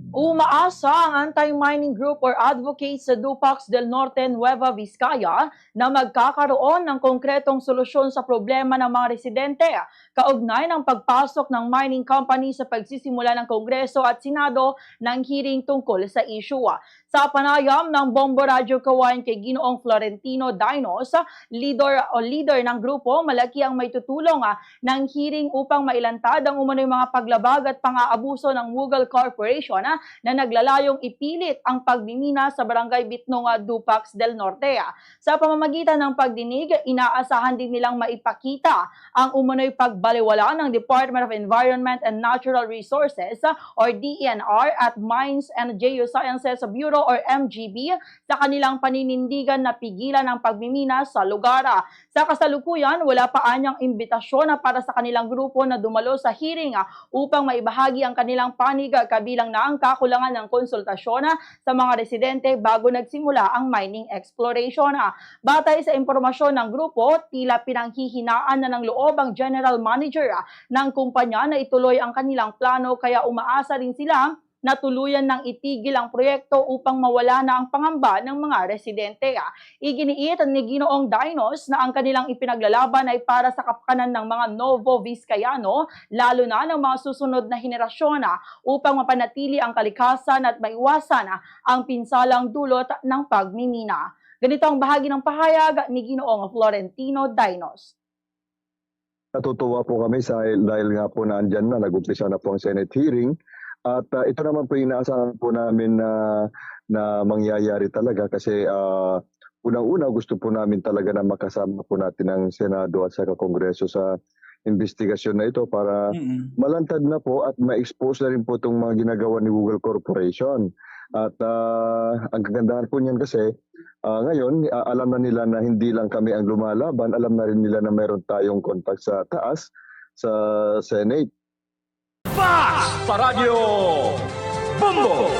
Umaasa ang anti-mining group or advocates sa Dupax del Norte, Nueva Vizcaya na magkakaroon ng konkretong solusyon sa problema ng mga residente kaugnay ng pagpasok ng mining company sa pagsisimula ng Kongreso at Senado ng hearing tungkol sa issue. Sa panayam ng Bombo Radyo Kawayan kay Ginoong Florentino Dinos, leader ng grupo, malaki ang may tutulong ng hearing upang mailantad ang umano'y mga paglabag at pang-aabuso ng Mughal Corporation na naglalayong ipilit ang pagmimina sa Barangay Bitnong, Dupax del Norte. Sa pamamagitan ng pagdinig, inaasahan din nilang maipakita ang umano'y pagbaliwala ng Department of Environment and Natural Resources or DENR at Mines and Geosciences Bureau or MGB sa kanilang paninindigan na pigilan ang pagmimina sa lugar. Sa kasalukuyan, wala pa anyang imbitasyon para sa kanilang grupo na dumalo sa hearing upang maibahagi ang kanilang panig kabilang na ang kakulangan ng konsultasyon sa mga residente bago nagsimula ang mining exploration. Batay sa impormasyon ng grupo, tila pinanghihinaan na ng loob ang general manager ng kumpanya na ituloy ang kanilang plano, kaya umaasa rin sila na tuluyan ng itigil ang proyekto upang mawala na ang pangamba ng mga residente. Iginiit ni Ginoong Dinos na ang kanilang ipinaglalaban ay para sa kapakanan ng mga Novo Vizcayano, lalo na ng mga susunod na henerasyon upang mapanatili ang kalikasan at maiwasan ang pinsalang dulot ng pagmimina. Ganito ang bahagi ng pahayag ni Ginoong Florentino Dinos. Natutuwa po kami dahil nga po nandyan na nag-umpisa na po ang Senate hearing. At ito naman po yung inaasahan po namin na mangyayari talaga kasi unang-una gusto po namin talaga na makasama po natin ang Senado at saka Kongreso sa investigasyon na ito para malantad na po at ma-expose na rin po itong mga ginagawa ni Google Corporation. At ang kagandahan po niyan kasi ngayon alam na nila na hindi lang kami ang lumalaban, alam na rin nila na meron tayong contact sa taas sa Senate. Sa Radyo Bombo!